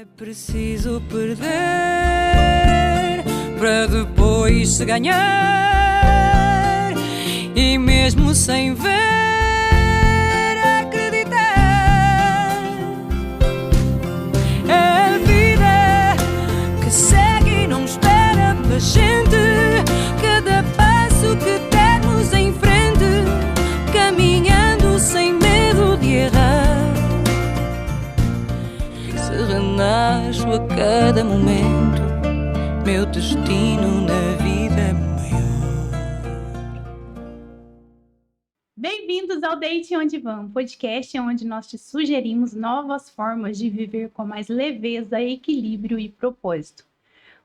É preciso perder para depois se ganhar, e mesmo sem ver, acreditar. É a vida que segue e não espera pela gente. Cada passo que dermos em frente, caminhando sem medo de errar. Renasço a cada momento, meu destino na vida é maior. Bem-vindos ao Deite Onde Vamos, podcast onde nós te sugerimos novas formas de viver com mais leveza, equilíbrio e propósito.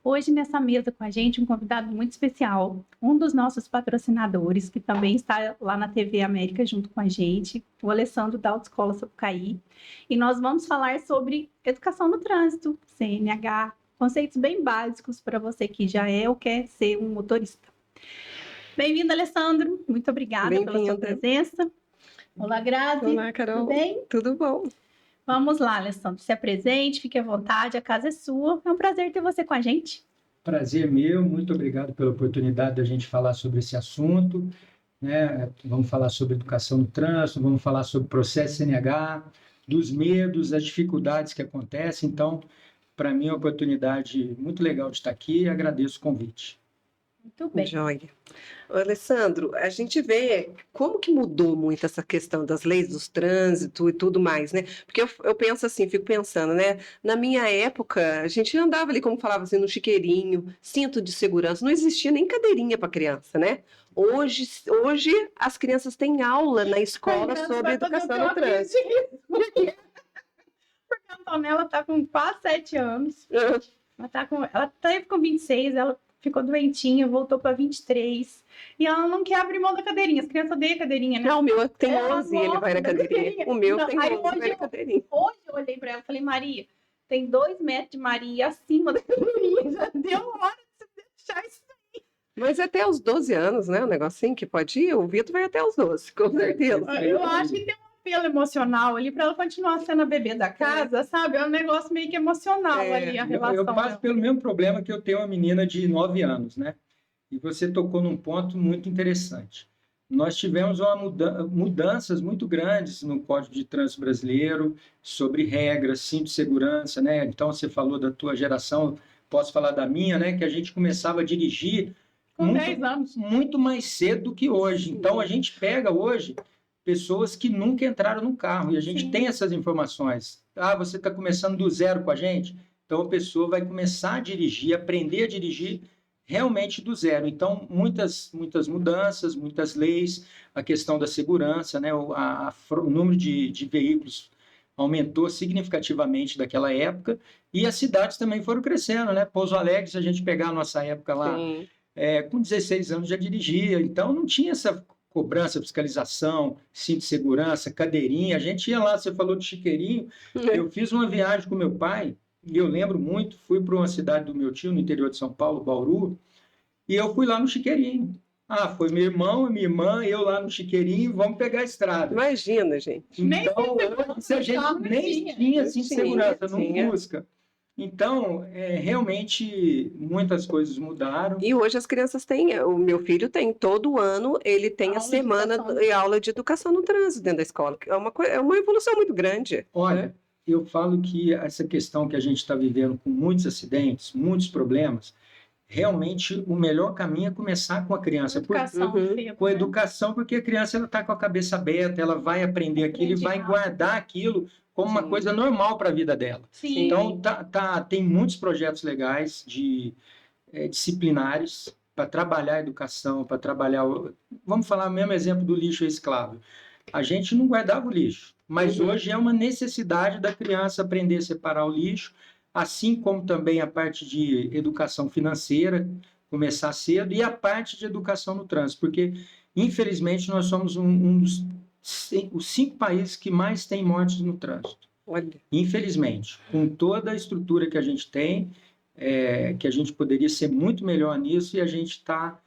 Hoje nessa mesa com a gente um convidado muito especial, um dos nossos patrocinadores, que também está lá na TV América junto com a gente, o Alessandro da Autoescola Sapucaí. E nós vamos falar sobre educação no trânsito, CNH, conceitos bem básicos para você que já é ou quer ser um motorista. Bem-vindo, Alessandro. Muito obrigada pela sua presença. Olá, Grazi. Olá, Carol. Tudo bem? Tudo bom. Vamos lá, Alessandro. Se apresente, fique à vontade, a casa é sua. É um prazer ter você com a gente. Prazer meu, muito obrigado pela oportunidade da gente falar sobre esse assunto, né? Vamos falar sobre educação no trânsito, vamos falar sobre processo CNH, dos medos, das dificuldades que acontecem. Então, para mim é uma oportunidade muito legal de estar aqui e agradeço o convite. Muito bem. Joia. Ô, Alessandro, a gente vê como que mudou muito essa questão das leis do trânsito e tudo mais, né? Porque eu penso assim, fico pensando, né? Na minha época, a gente andava ali, como falava assim, no chiqueirinho, cinto de segurança, não existia nem cadeirinha para criança, né? Hoje as crianças têm aula na escola sobre educação no trânsito. Porque a Antonella está com quase 7 anos. Ela teve com 26, ela ficou doentinha, voltou para 23. E ela não quer abrir mão da cadeirinha. As crianças odeiam cadeirinha, né? Não, o meu tem 11 e ele vai na cadeirinha. O meu tem 11 e vai na cadeirinha. Hoje eu olhei para ela e falei, Maria, tem 2 metros de Maria acima da cadeirinha. Já deu hora de você deixar isso aí. Mas até os 12 anos, né? Um negocinho que pode ir. O Vitor vai até os 12, com certeza. Eu acho que tem um apelo emocional ali para ela continuar sendo a bebê da casa, sabe? É um negócio meio que emocional ali, a relação. Eu passo pelo mesmo problema que eu tenho uma menina de 9 anos, né? E você tocou num ponto muito interessante. Nós tivemos mudanças muito grandes no Código de Trânsito Brasileiro sobre regras, cinto de segurança, né? Então, você falou da tua geração, posso falar da minha, né? Que a gente começava a dirigir com 10 anos. Muito mais cedo do que hoje. Então, a gente pega hoje pessoas que nunca entraram no carro e a gente tem essas informações. Ah, você está começando do zero com a gente? Então, a pessoa vai começar a dirigir, aprender a dirigir realmente do zero. Então, muitas mudanças, muitas leis, a questão da segurança, né? O número de veículos aumentou significativamente daquela época e as cidades também foram crescendo, né? Pouso Alegre, se a gente pegar a nossa época lá, com 16 anos já dirigia, então não tinha essa cobrança, fiscalização, cinto de segurança, cadeirinha. A gente ia lá, você falou de chiqueirinho. Eu fiz uma viagem com meu pai, e eu lembro muito, fui para uma cidade do meu tio, no interior de São Paulo, Bauru, e eu fui lá no chiqueirinho. Ah, foi meu irmão, minha irmã, eu lá no chiqueirinho, vamos pegar a estrada. Imagina, gente. Então, se a gente nem tinha cinto de segurança, não busca. Então, realmente, muitas coisas mudaram. E hoje as crianças têm, o meu filho tem, todo ano, ele tem a semana de aula de educação no trânsito dentro da escola. É uma evolução muito grande. Olha, né? Eu falo que essa questão que a gente está vivendo com muitos acidentes, muitos problemas, realmente o melhor caminho é começar com a criança. Com a educação, porque a criança está com a cabeça aberta, ela vai aprender aquilo e vai guardar aquilo como uma coisa normal para a vida dela. Sim. Então, tem muitos projetos legais disciplinares para trabalhar a educação, para trabalhar... Vamos falar o mesmo exemplo do lixo reciclável. A gente não guardava o lixo, mas hoje é uma necessidade da criança aprender a separar o lixo, assim como também a parte de educação financeira, começar cedo, e a parte de educação no trânsito, porque, infelizmente, nós somos os 5 países que mais têm mortes no trânsito. Olha. Infelizmente, com toda a estrutura que a gente tem, que a gente poderia ser muito melhor nisso, e a gente está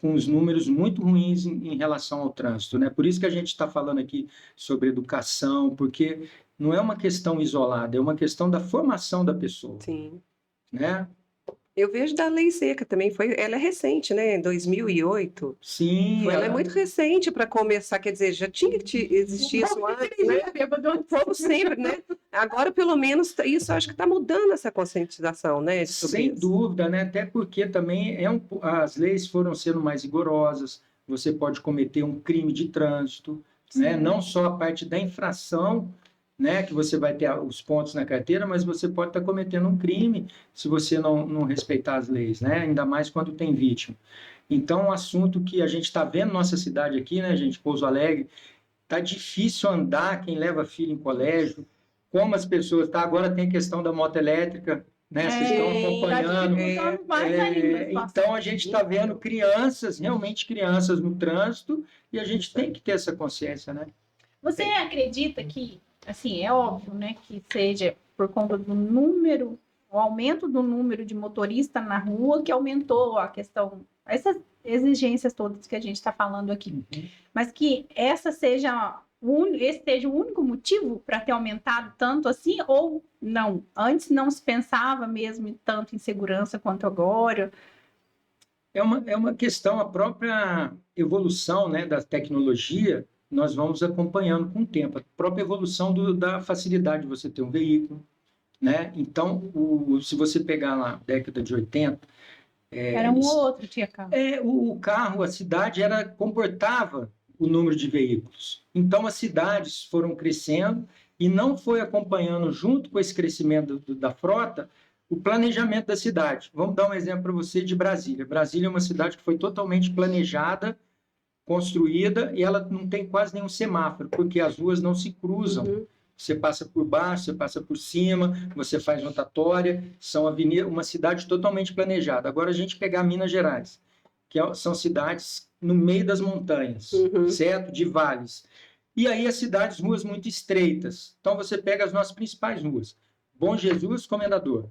com os números muito ruins em relação ao trânsito, né? Por isso que a gente está falando aqui sobre educação, porque não é uma questão isolada, é uma questão da formação da pessoa, Sim. né? Eu vejo da lei seca também, ela é recente, né? Em 2008. Sim, Ela é muito recente para começar, quer dizer, já tinha que existir isso antes, né? O povo sempre, né? Agora, pelo menos, isso eu acho que está mudando essa conscientização, né? Sobre sem isso. dúvida, né? Até porque também as leis foram sendo mais rigorosas, você pode cometer um crime de trânsito, né? Não só a parte da infração, né? Que você vai ter os pontos na carteira, mas você pode estar cometendo um crime se você não respeitar as leis, né? Ainda mais quando tem vítima. Então, um assunto que a gente está vendo nossa cidade aqui, né, gente? Pouso Alegre, tá difícil andar, quem leva filho em colégio, como as pessoas, tá? Agora tem a questão da moto elétrica, né? Vocês estão acompanhando. Então a gente está vendo crianças, realmente crianças no trânsito, e a gente tem que ter essa consciência, né? Você acredita que, assim, é óbvio, né, que seja por conta do número, o aumento do número de motoristas na rua que aumentou a questão, essas exigências todas que a gente está falando aqui, mas que esse seja o único motivo para ter aumentado tanto assim, ou não? Antes não se pensava mesmo tanto em segurança quanto agora? É uma questão, a própria evolução, né, da tecnologia, nós vamos acompanhando com o tempo. A própria evolução da facilidade de você ter um veículo, né? Então, se você pegar lá a década de 80... Era um ou outro, tinha carro. O carro, a cidade, comportava o número de veículos. Então, as cidades foram crescendo e não foi acompanhando, junto com esse crescimento da frota, o planejamento da cidade. Vamos dar um exemplo para você de Brasília. Brasília é uma cidade que foi totalmente planejada, construída, e ela não tem quase nenhum semáforo, porque as ruas não se cruzam. Você passa por baixo, você passa por cima, você faz rotatória, são avenidas, uma cidade totalmente planejada. Agora a gente pegar Minas Gerais, que são cidades no meio das montanhas, certo? De vales. E aí as cidades, ruas muito estreitas. Então você pega as nossas principais ruas. Bom Jesus, Comendador.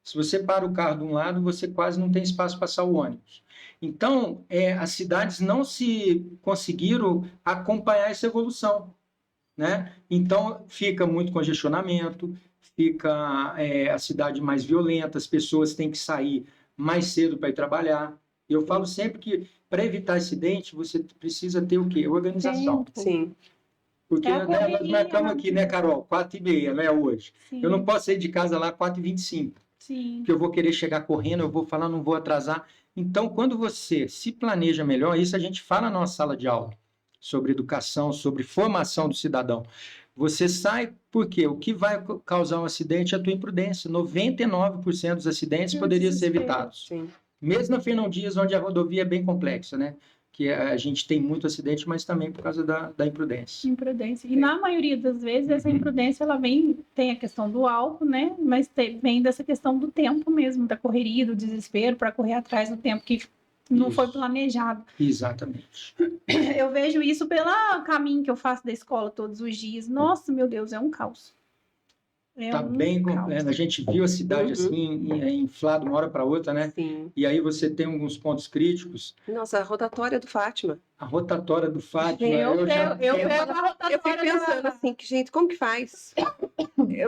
Se você para o carro de um lado, você quase não tem espaço para passar o ônibus. Então, as cidades não se conseguiram acompanhar essa evolução, né? Então, fica muito congestionamento, fica a cidade mais violenta, as pessoas têm que sair mais cedo para ir trabalhar. Eu falo sempre que, para evitar acidente, você precisa ter o quê? Organização. Sim. Porque nós marcamos aqui, né, Carol? 4h30, né, hoje. Sim. Eu não posso sair de casa lá 4h25. Sim. Porque eu vou querer chegar correndo, eu vou falar, não vou atrasar. Então, quando você se planeja melhor, isso a gente fala na nossa sala de aula, sobre educação, sobre formação do cidadão. Você sai, porque o que vai causar um acidente é a tua imprudência. 99% dos acidentes poderiam ser evitados. Sim. Mesmo na Fernão Dias, onde a rodovia é bem complexa, né? Que a gente tem muito acidente, mas também por causa da imprudência. Imprudência. E na maioria das vezes, essa imprudência, ela tem a questão do álcool, né? Mas vem dessa questão do tempo mesmo, da correria, do desespero, para correr atrás do tempo que não foi planejado. Exatamente. Eu vejo isso pelo caminho que eu faço da escola todos os dias. Nossa, meu Deus, é um caos. Tá bem completo. A gente viu a cidade assim, inflada uma hora para outra, né? Sim. E aí você tem alguns pontos críticos. Nossa, a rotatória do Fátima. A rotatória do Fátima. Eu pego a rotatória. Eu fico pensando assim, que, gente, como que faz?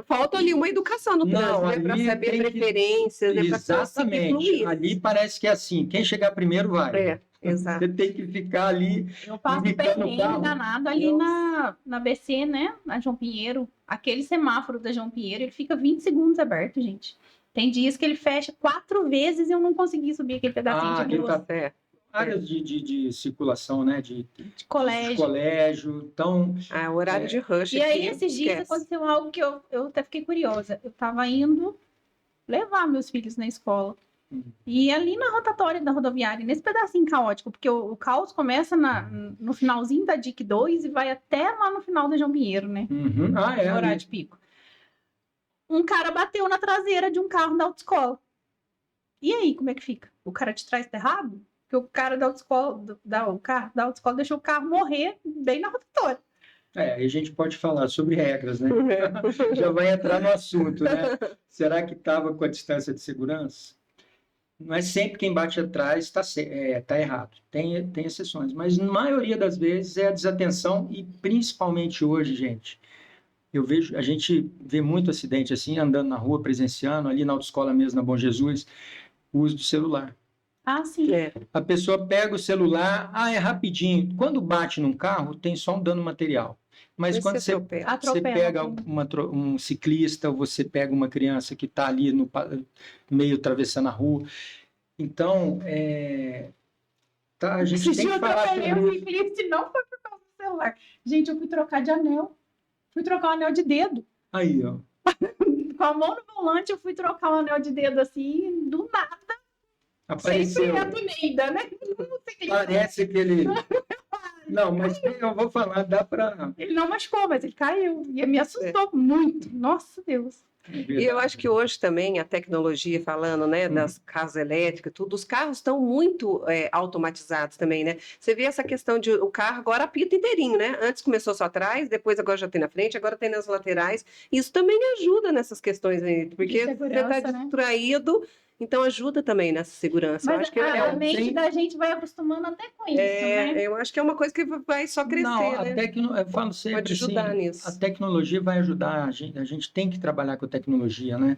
Falta ali uma educação no trânsito, né? Para saber preferências, né? Para conseguir fluir. Ali parece que é assim, quem chegar primeiro vai. Exato. Você tem que ficar ali. Eu passo perrengue danado ali na BC, né? Na João Pinheiro. Aquele semáforo da João Pinheiro, ele fica 20 segundos aberto, gente. Tem dias que ele fecha 4 vezes e eu não consegui subir aquele pedacinho de rua. Áreas de circulação, né? De colégio. De colégio. Então, o horário de rush. E aí, esses dias aconteceu algo que eu até fiquei curiosa. Eu estava indo levar meus filhos na escola. E ali na rotatória da rodoviária, nesse pedacinho caótico, porque o caos começa no finalzinho da DIC 2 e vai até lá no final da João Pinheiro, né? No horário de pico. Um cara bateu na traseira de um carro da autoescola. E aí, como é que fica? O cara de trás tá errado? Porque o cara da autoescola, o carro da autoescola deixou o carro morrer bem na rotatória. Aí a gente pode falar sobre regras, né? Já vai entrar no assunto, né? Será que estava com a distância de segurança? Não é sempre quem bate atrás está errado. Tem exceções, mas na maioria das vezes é a desatenção e principalmente hoje, gente, A gente vê muito acidente assim, andando na rua, presenciando, ali na autoescola mesmo, na Bom Jesus, o uso do celular. Ah, sim. É. A pessoa pega o celular, é rapidinho. Quando bate num carro, tem só um dano material. Mas quando você pega um ciclista, ou você pega uma criança que está ali no meio atravessando a rua. Então, a gente tem que falar sobre o ciclista não foi por causa do celular. Gente, eu fui trocar de anel. Fui trocar o anel de dedo. Aí, ó. Com a mão no volante, eu fui trocar o anel de dedo assim, do nada. Apareceu. Sempre Neida, né? Parece que ele... Não, mas eu vou falar, dá para... Ele não machucou, mas ele caiu. E me assustou muito. Nossa, Deus. E eu acho que hoje também a tecnologia, falando, né, das carros elétricos, tudo, os carros estão muito automatizados também, né? Você vê essa questão de o carro agora apita inteirinho, né? Antes começou só atrás, depois agora já tem na frente, agora tem nas laterais. Isso também ajuda nessas questões aí, porque você está distraído. Então ajuda também nessa segurança. Mas eu acho que a mente da gente vai acostumando até com isso, né? Eu acho que é uma coisa que vai só crescer, né? Eu falo sempre, pode ajudar assim, nisso. A tecnologia vai ajudar, a gente tem que trabalhar com a tecnologia, né?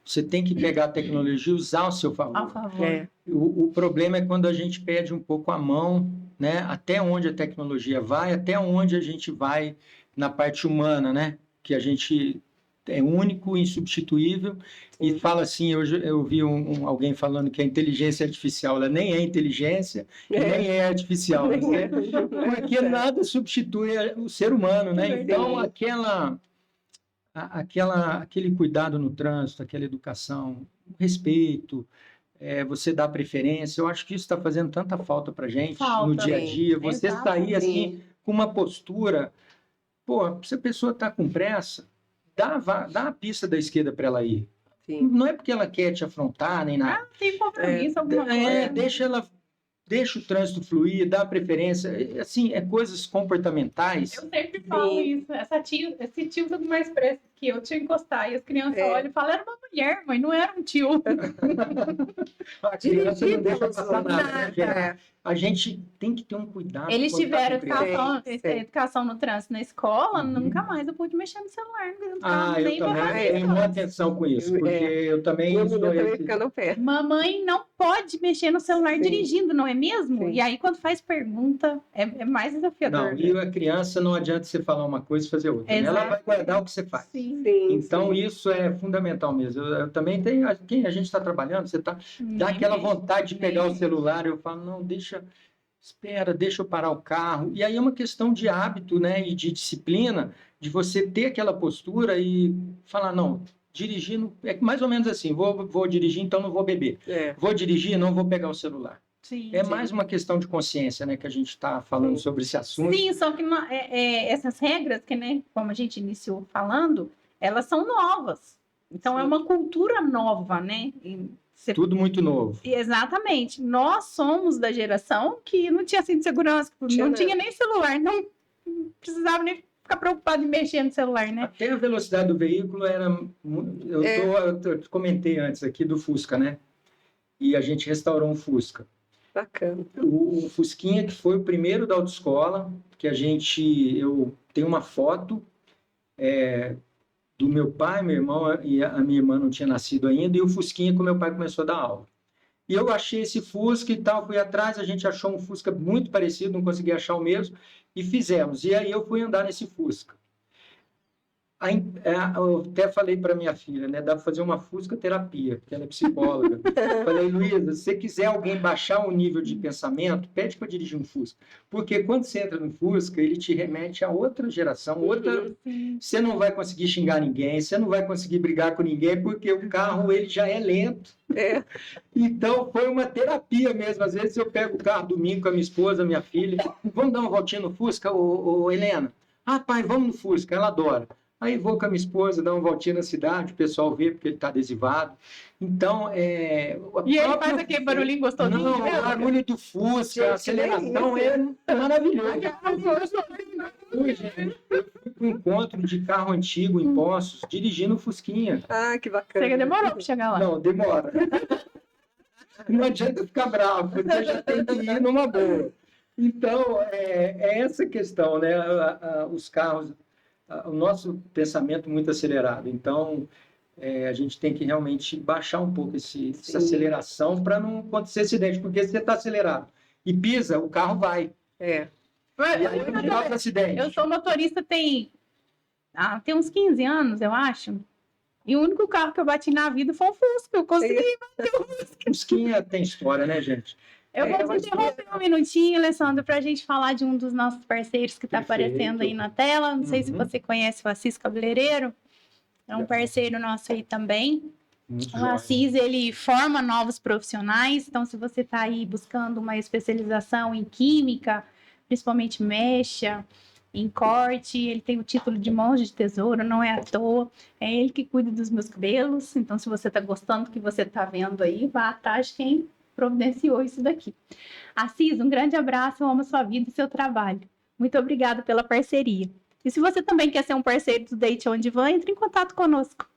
Você tem que pegar a tecnologia e usar ao seu favor. A favor. O problema é quando a gente perde um pouco a mão, né? Até onde a tecnologia vai, até onde a gente vai na parte humana, né? Que a gente é único, insubstituível, e fala assim, eu vi alguém falando que a inteligência artificial, ela nem é inteligência, nem é artificial, né? Porque nada substitui o ser humano, né? Então, aquele cuidado no trânsito, aquela educação, respeito, você dá preferência, eu acho que isso está fazendo tanta falta para a gente no dia a dia, você sair assim, com uma postura, se a pessoa está com pressa, dá a pista da esquerda para ela ir. Sim. Não é porque ela quer te afrontar, nem nada. Tem compromisso, alguma coisa. Deixa o trânsito fluir, dá preferência. Assim, coisas comportamentais. Eu sempre falo isso. Esse tio tudo mais pressa que eu tinha que encostar. E as crianças olham e falam, era uma mulher, mas não era um tio. A criança não deixa passar nada. A gente tem que ter um cuidado. Eles tiveram educação no trânsito na escola, nunca mais eu pude mexer no celular. Eu também tenho muita atenção com isso, porque eu também ficando perto. Mamãe não pode mexer no celular dirigindo, não é mesmo? Sim. E aí, quando faz pergunta, é mais desafiador. Não, e a criança não adianta você falar uma coisa e fazer outra. Né? Ela vai guardar o que você faz. Sim. Então, isso é fundamental mesmo. Eu também tenho... Quem a gente está trabalhando, dá aquela vontade de pegar o celular, eu falo, não, deixa eu parar o carro. E aí é uma questão de hábito, né, e de disciplina, de você ter aquela postura e falar, não, dirigindo, é mais ou menos assim, vou dirigir, então não vou beber. Vou dirigir, não vou pegar o celular. Sim, mais uma questão de consciência, né, que a gente está falando sobre esse assunto. Sim, só que essas regras, que, né, como a gente iniciou falando, elas são novas. Então, é uma cultura nova, né? Tudo muito novo. Exatamente. Nós somos da geração que não tinha cinto de segurança, não tinha nem celular, não precisava nem ficar preocupado em mexer no celular, né? Até a velocidade do veículo era... Eu comentei antes aqui do Fusca, né? E a gente restaurou um Fusca. Bacana. O Fusquinha, que foi o primeiro da autoescola, que eu tenho uma foto do meu pai, meu irmão, e a minha irmã não tinha nascido ainda, e o Fusquinha que o meu pai começou a dar aula. E eu achei esse Fusca e tal, fui atrás, a gente achou um Fusca muito parecido, não consegui achar o mesmo, e fizemos. E aí eu fui andar nesse Fusca. Eu até falei para minha filha, né, dá para fazer uma Fusca terapia, porque ela é psicóloga. Falei, Luísa, se você quiser alguém baixar o nível de pensamento, pede para dirigir um Fusca. Porque quando você entra no Fusca, ele te remete a outra geração, você não vai conseguir xingar ninguém, você não vai conseguir brigar com ninguém, porque o carro ele já é lento. Então, foi uma terapia mesmo. Às vezes eu pego o carro domingo com a minha esposa, minha filha, vamos dar uma voltinha no Fusca, ô Helena? Pai, vamos no Fusca, ela adora. Aí vou com a minha esposa, dar uma voltinha na cidade, o pessoal vê porque ele está adesivado. Então, E ele faz aquele barulhinho gostosinho? Não, o barulho do Fusca, a aceleração é maravilhoso. Eu fui para um encontro de carro antigo em Poços, dirigindo o Fusquinha. Que bacana. Você demorou para chegar lá? Não, demora. Não adianta ficar bravo, você já tem que ir numa boa. Então, é essa questão, né? Os carros... o nosso pensamento muito acelerado. Então, a gente tem que realmente baixar um pouco essa aceleração para não acontecer acidente, porque se você está acelerado e pisa, o carro vai. É. E aí não causa acidente. Eu sou motorista tem uns 15 anos, eu acho. E o único carro que eu bati na vida foi um Fusca. Eu consegui bater o Fusca. Fusquinha tem história, né, gente? Eu vou te interromper um minutinho, Alessandro, para a gente falar de um dos nossos parceiros que está aparecendo aí na tela. Não sei se você conhece o Assis Cabeleireiro. É um parceiro nosso aí também. Muito O jóia. Assis, ele forma novos profissionais. Então, se você está aí buscando uma especialização em química, principalmente mecha, em corte, ele tem o título de monge de tesouro, não é à toa. É ele que cuida dos meus cabelos. Então, se você está gostando do que você está vendo aí, vá atrás de quem providenciou isso daqui. Assis, um grande abraço, eu amo sua vida e seu trabalho. Muito obrigada pela parceria. E se você também quer ser um parceiro do Date Onde Van, entre em contato conosco.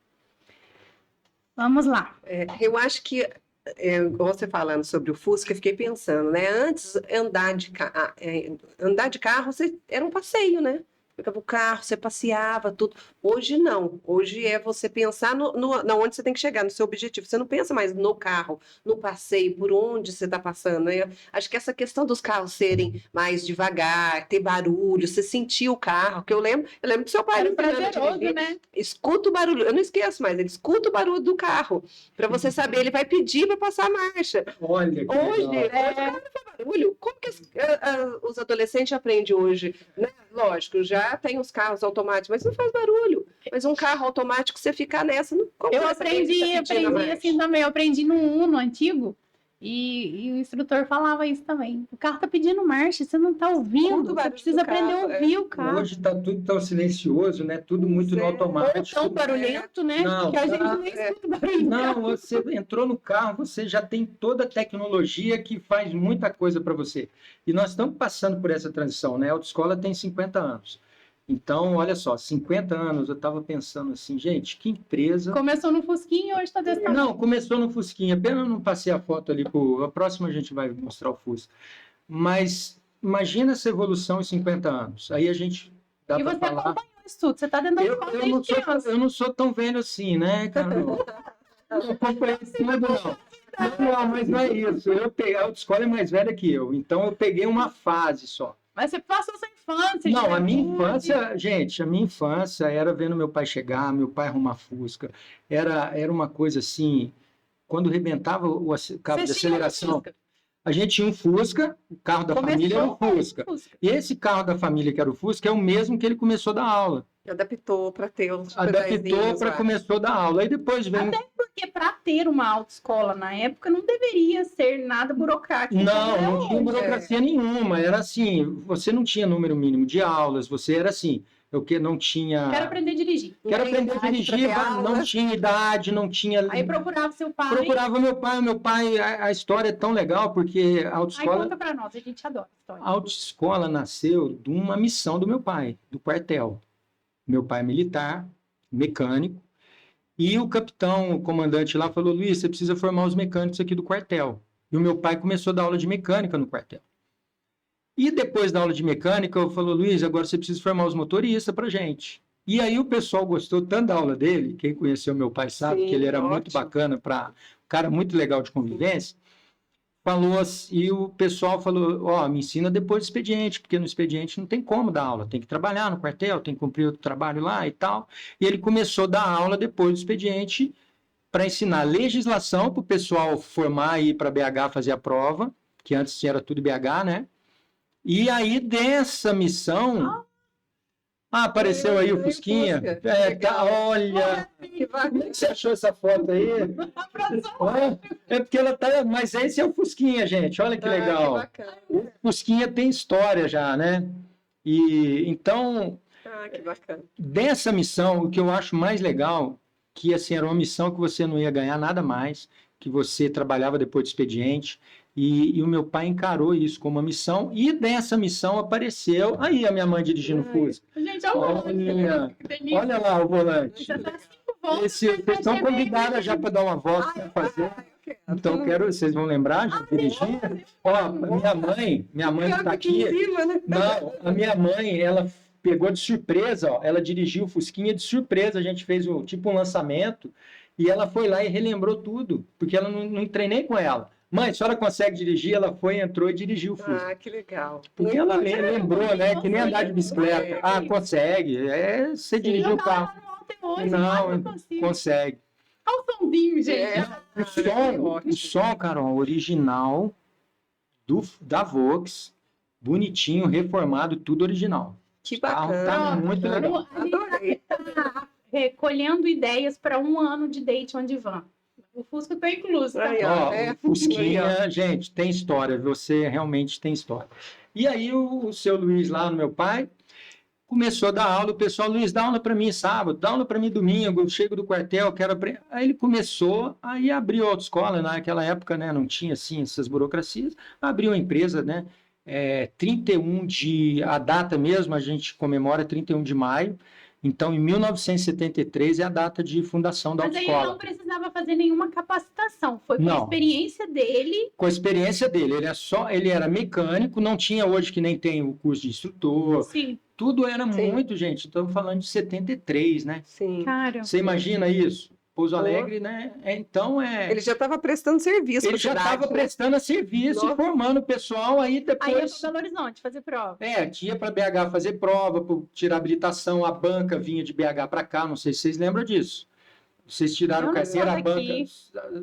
Vamos lá. Eu acho que, você falando sobre o Fusca, eu fiquei pensando, né? Antes, andar de carro era um passeio, né? Pegava o carro, você passeava, tudo. Hoje não. Hoje é você pensar na onde você tem que chegar, no seu objetivo. Você não pensa mais no carro, no passeio, por onde você está passando, né? Acho que essa questão dos carros serem mais devagar, ter barulho, você sentir o carro, que eu lembro do seu pai. Era prazeroso, né? Escuta o barulho, eu não esqueço mais, ele escuta o barulho do carro, para você saber, ele vai pedir para passar a marcha. Olha que Hoje, legal. não faz barulho. Como que os adolescentes aprendem hoje? Né? Lógico, já tem os carros automáticos, mas não faz barulho. Mas um carro automático, você ficar nessa... Eu aprendi assim também, eu aprendi no Uno antigo, e o instrutor falava isso também. O carro tá pedindo marcha, você não tá ouvindo, você precisa aprender a ouvir o carro. Hoje está tudo tão silencioso, né? Tudo muito no automático. Ou tão barulhento, né? Não, que a gente nem escuta barulho. Não, você entrou no carro, você já tem toda a tecnologia que faz muita coisa para você. E nós estamos passando por essa transição, né? A autoescola tem 50 anos. Então, olha só, 50 anos, eu estava pensando assim, gente, que empresa... Começou no Fusquinha e hoje está desse tamanho. Não, começou no Fusquinha. Pena eu não passei a foto ali, a próxima a gente vai mostrar o Fusca. Mas imagina essa evolução em 50 anos. Aí a gente dá para falar... acompanhou isso tudo, você está dentro da escola desde criança. Eu não sou tão velho assim, né, cara? Não acompanhei tudo, não. Não, mas não é isso. A autoescola é mais velha que eu, então eu peguei uma fase só. Mas você passou sua infância. Não, a minha infância, gente, a minha infância era vendo meu pai chegar, meu pai arrumar Fusca. Era uma coisa assim, quando rebentava o cabo de aceleração, a gente tinha um Fusca, o carro da família era um Fusca. E esse carro da família que era o Fusca é o mesmo que ele começou a dar aula. Adaptou para ter os Adaptou para começou a dar aula. Aí depois veio... Até porque para ter uma autoescola na época não deveria ser nada burocrático. Não tinha burocracia nenhuma. Era assim, você não tinha número mínimo de aulas, você era assim, eu que não tinha... Quero aprender a dirigir. Quero aprender a dirigir, não tinha idade, não tinha... Aí procurava seu pai. Procurava meu pai, a história é tão legal, porque a autoescola... Aí conta para nós, a gente adora a história. A autoescola nasceu de uma missão do meu pai, do quartel. Meu pai é militar, mecânico, e o capitão, o comandante lá, falou, Luiz, você precisa formar os mecânicos aqui do quartel. E o meu pai começou a dar aula de mecânica no quartel. E depois da aula de mecânica, eu falei, Luiz, agora você precisa formar os motoristas pra gente. E aí o pessoal gostou tanto da aula dele, quem conheceu meu pai sabe que ele era muito bacana, um cara muito legal de convivência. Falou assim, e o pessoal falou, me ensina depois do expediente, porque no expediente não tem como dar aula, tem que trabalhar no quartel, tem que cumprir outro trabalho lá e tal. E ele começou a dar aula depois do expediente para ensinar legislação para o pessoal formar e ir para BH fazer a prova, que antes era tudo BH, né? E aí dessa missão... apareceu aí o Fusquinha. Olha, como é que você achou essa foto aí? É porque ela tá. Mas esse é o Fusquinha, gente. Olha que legal. O Fusquinha tem história já, né? E então, que bacana. Dessa missão, o que eu acho mais legal, que assim, era uma missão que você não ia ganhar nada mais, que você trabalhava depois do expediente. E o meu pai encarou isso como uma missão, e dessa missão apareceu... Aí a minha mãe dirigindo o Fusca. Gente, olha lá o volante. Vocês estão convidadas já para dar uma volta para fazer. Então, vocês vão lembrar de dirigir? Ó, minha mãe está aqui. Não, a minha mãe, ela pegou de surpresa, ó, ela dirigiu o Fusquinha de surpresa, a gente fez tipo um lançamento, e ela foi lá e relembrou tudo, porque ela não treinei com ela. Mãe, a senhora consegue dirigir? Ela foi, entrou e dirigiu o Fusca. Ah, que legal. Porque ela lembrou, né, que nem andar de bicicleta. Ah, consegue. Você dirigiu o carro. Não, consegue. Olha o somzinho, gente. O som, Carol, original da Vox, bonitinho, reformado, tudo original. Que Carro bacana. tá muito legal. Adorei. Recolhendo ideias para um ano de Date on Van. O Fusca está incluso. Tá? Aí, ó. O Fusquinha, gente, tem história. Você realmente tem história. E aí o seu Luiz lá, no meu pai, começou a dar aula. O pessoal, Luiz, dá aula para mim sábado, dá aula para mim domingo. Eu chego do quartel, quero aprender. Aí ele começou, aí abriu a autoescola. Naquela época, né, não tinha assim essas burocracias. Abriu a empresa, né? 31 a data mesmo, a gente comemora 31 de maio. Então, em 1973 é a data de fundação da autoescola. Mas aí ele não precisava fazer nenhuma capacitação, foi com a Não. experiência dele. Com a experiência dele, ele era mecânico, não tinha hoje que nem tem o curso de instrutor. Sim, Tudo era Sim. muito, gente. Estamos falando de 73, né? Sim. cara. Você imagina isso? Pouso Alegre, né? Então Ele já estava prestando serviço Ele pra já cidade, estava né? prestando serviço, Nossa. formando o pessoal, aí Aí ia depois. para Belo Horizonte fazer prova. Tinha para BH fazer prova, para tirar habilitação, a banca vinha de BH para cá, não sei se vocês lembram disso. Vocês tiraram Eu não carteira, sou a banca. daqui.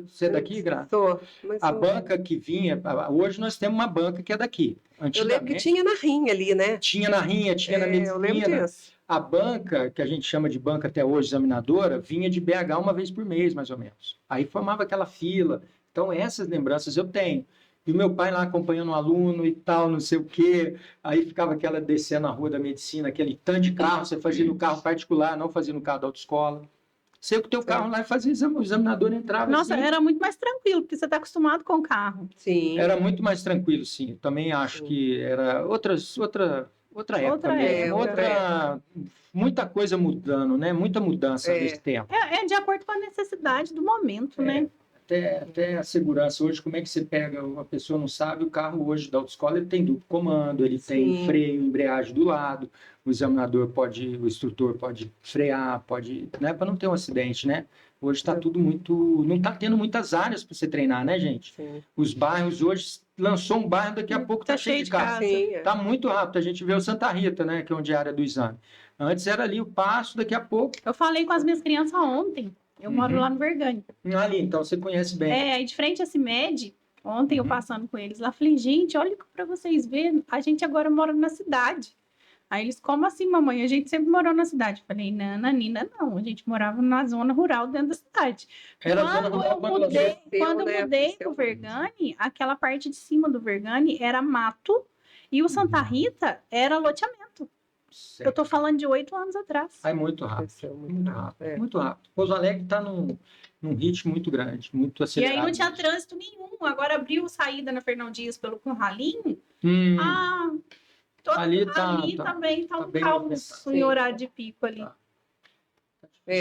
Você é daqui, Gra? Sou, mas A eu- banca que vinha. Hoje nós temos uma banca que é daqui. Eu lembro que tinha na Rinha ali, né? Tinha na Rinha, tinha na Eu lembro Medicina. disso. A banca, que a gente chama de banca até hoje, examinadora, vinha de BH uma vez por mês, mais ou menos. Aí formava aquela fila. Então, essas lembranças eu tenho. E o meu pai lá acompanhando um aluno e tal, não sei o quê. Aí ficava aquela descendo a rua da Medicina, aquele tanto de carro, você fazia no carro particular, não fazia no carro da autoescola. Você com o teu carro lá e fazia o examinador entrava. Nossa, assim. era muito mais tranquilo, porque você está acostumado com o carro. Sim. Era muito mais tranquilo, sim. Eu também acho que era outra época mesmo. Muita coisa mudando, né? Muita mudança nesse tempo. É de acordo com a necessidade do momento, né? Até a segurança hoje, como é que você pega, a pessoa não sabe, o carro hoje da autoescola ele tem duplo comando, ele tem Sim. freio, embreagem do lado, o instrutor pode frear, pode, né, para não ter um acidente, né? Hoje está tudo muito, não está tendo muitas áreas para você treinar, né, gente? Sim. Os bairros hoje, lançou um bairro, daqui a pouco está cheio de carro. Sim, é. Está muito rápido, a gente vê o Santa Rita, né, que é onde é a área do exame. Antes era ali o Passo, daqui a pouco. Eu falei com as minhas crianças ontem. Eu moro lá no Vergani. Ali, então você conhece bem. Aí de frente a CIMED, ontem eu Uhum. passando com eles lá, falei, gente, olha para vocês verem, a gente agora mora na cidade. Aí eles, como assim, mamãe? A gente sempre morou na cidade. Falei, Nanina, não, a gente morava na zona rural dentro da cidade. Era a zona rural quando lançou. Quando eu né? mudei Cresceu. pro Vergani, aquela parte de cima do Vergani era mato e o Santa Rita era loteamento. Eu tô falando de 8 anos atrás. Aí muito rápido. Cresceu Muito rápido. É. Muito rápido. Pouso Alegre está num ritmo muito grande, muito E acelerado. aí não tinha trânsito nenhum. Agora abriu saída na Fernão Dias pelo Curralinho. Hum, Ali Ali também tá tá um bem caos movimentado. em horário de pico ali. Tá.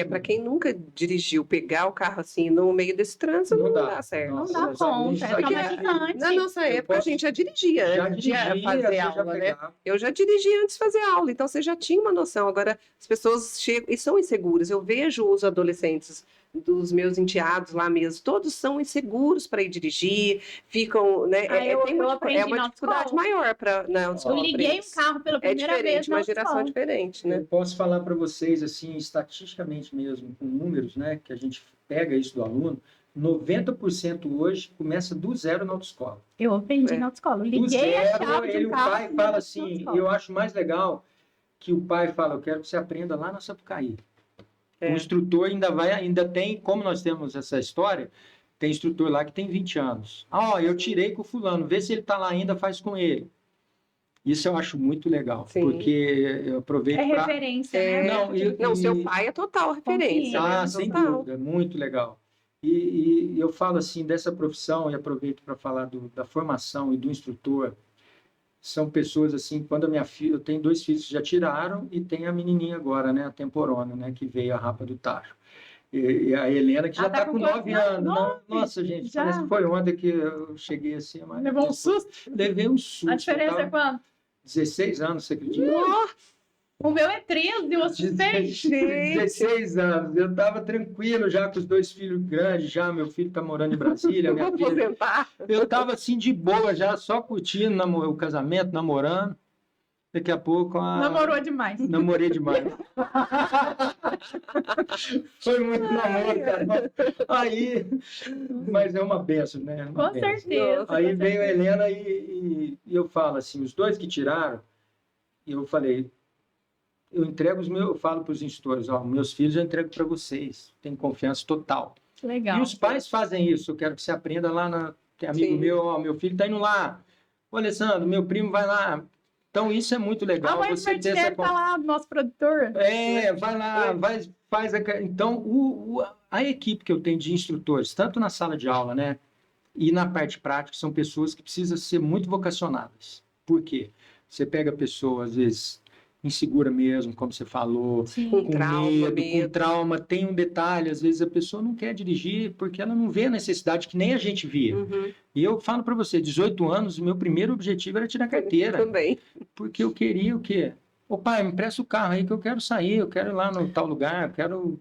Para quem nunca dirigiu, pegar o carro assim no meio desse trânsito não dá certo. Não Nossa, dá mas conta, é isso aqui traumatizante. Na nossa Eu época, a posso- gente já dirigia já antes de dirigia, fazer você já aula, né? pegava. Eu já dirigi antes de fazer aula, então você já tinha uma noção. Agora, as pessoas chegam e são inseguras. Eu vejo os adolescentes dos meus enteados lá mesmo, todos são inseguros para ir dirigir, ficam, né? Eu aprendi é uma na dificuldade autoescola. maior na Eu autoescola. pra liguei eles. o carro pela É primeira vez diferente, na uma geração autoescola. diferente, né? Eu posso falar para vocês, assim, estatisticamente mesmo, com números, né, que a gente pega isso do aluno, 90% hoje começa do zero na autoescola. Eu aprendi É. na autoescola. Eu Do liguei a zero, chave de ele, um o carro. pai e fala na assim, autoescola. eu acho mais legal que o pai fala, eu quero que você aprenda lá na Sapucaí. É. O instrutor ainda tem, como nós temos essa história, tem instrutor lá que tem 20 anos. Eu tirei com o fulano, vê se ele está lá ainda, faz com ele. Isso eu acho muito legal, Sim. porque eu aproveito É para... referência, É, né? Não, seu pai é total referência. Confia. né? Sem Total. dúvida, muito legal. E eu falo assim dessa profissão e aproveito para falar da formação e do instrutor. São pessoas assim, quando a minha filha, eu tenho 2 filhos que já tiraram e tem a menininha agora, né, a temporona, né, que veio a rapa do tacho. E a Helena que já Ela tá está com com 9 quantos anos. anos? Nossa, gente, Já? parece que foi ontem que eu cheguei assim, mas Levou um susto? levei um susto. A diferença é tava quanto? 16 anos, você acredita? O meu é 13, o outro 6. 16 anos. Eu estava tranquilo já com os 2 filhos grandes, já meu filho está morando em Brasília, minha Vou filha. aposentar. Eu estava assim de boa já, só curtindo o casamento, namorando. Daqui a pouco Namorou demais. namorei demais. Foi muito namoro, cara. Aí, mas é uma benção, né? Uma Com benção. certeza. Aí com veio a certeza. Helena e eu falo assim, os 2 que tiraram, e eu falei, eu entrego os meus, eu falo para os instrutores, ó, meus filhos eu entrego para vocês, tenho confiança total. Legal. E os pais fazem isso, eu quero que você aprenda lá na, tem amigo Sim. meu, ó, meu filho está indo lá, ô Alessandro, meu primo vai lá. Então isso é muito A legal, mãe do você ter essa Martinelli tá lá, nosso produtor. vai lá, faz a... Então, a equipe que eu tenho de instrutores, tanto na sala de aula, né, e na parte prática, são pessoas que precisam ser muito vocacionadas. Por quê? Você pega pessoas, às vezes, insegura mesmo, como você falou, Sim. Com com trauma, medo, medo. com trauma. Tem um detalhe, às vezes a pessoa não quer dirigir porque ela não vê a necessidade que nem a gente via. Uhum. E eu falo para você, 18 anos, o meu primeiro objetivo era tirar carteira. Também. Porque eu queria o quê? Ô pai, me empresta o carro aí que eu quero sair, eu quero ir lá no tal lugar, eu quero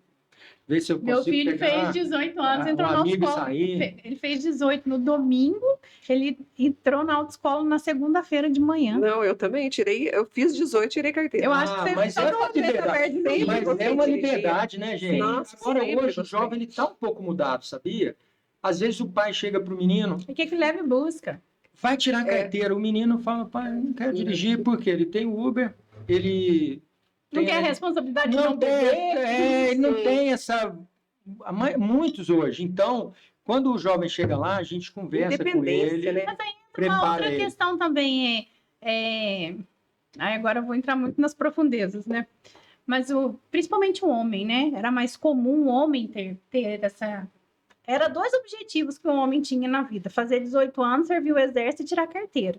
ver se eu consigo Meu filho pegar fez 18 anos, um entrou na amigo e autoescola. sair. Ele fez 18 no domingo, ele entrou na autoescola na segunda-feira de manhã. Não, eu também tirei, eu fiz 18 e tirei carteira. Eu acho que você mas todo é uma mundo nessa liberdade. parte aí. Mas é uma liberdade, né, gente? Nossa, Agora, sempre hoje, o gostei. jovem ele tá um pouco mudado, sabia? Às vezes o pai chega pro menino, O que leva e busca? vai tirar a É. carteira, o menino fala, pai, eu não quero dirigir, porque ele tem o Uber, ele... Não tem quer a a- responsabilidade de não não tem, beber? ele não Sim. tem essa... Muitos hoje. Então, quando o jovem chega lá, a gente conversa com Independência, ele, né? Uma prepara outra ele. questão também Aí agora eu vou entrar muito nas profundezas, né? Mas principalmente o homem, né? Era mais comum o homem ter essa... Era 2 objetivos que o homem tinha na vida. Fazer 18 anos, servir o exército e tirar a carteira.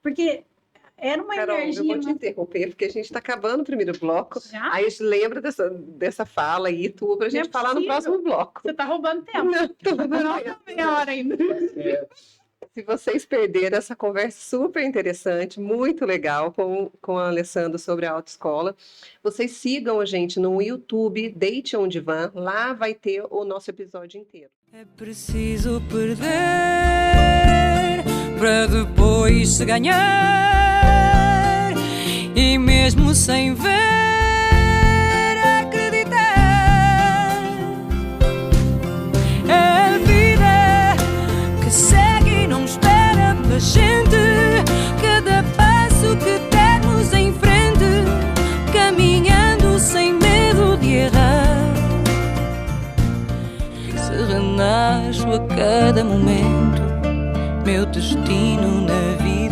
Porque era uma Carol, eu energia... vou te interromper, porque a gente está acabando o primeiro bloco. Já? Aí a gente lembra dessa fala aí, tua, para a Não é gente falar no possível. próximo bloco. Você tá roubando tempo. Não, tô Não, roubando. meia hora ainda. Se vocês perderam essa conversa super interessante, muito legal com o Alessandro sobre a autoescola, vocês sigam a gente no YouTube, Deite on Divan, lá vai ter o nosso episódio inteiro. É preciso perder para depois se ganhar, e mesmo sem ver, acreditar. É a vida que segue e não espera pela gente. Cada passo que dermos em frente, caminhando sem medo de errar. Se renasço a cada momento, meu destino na vida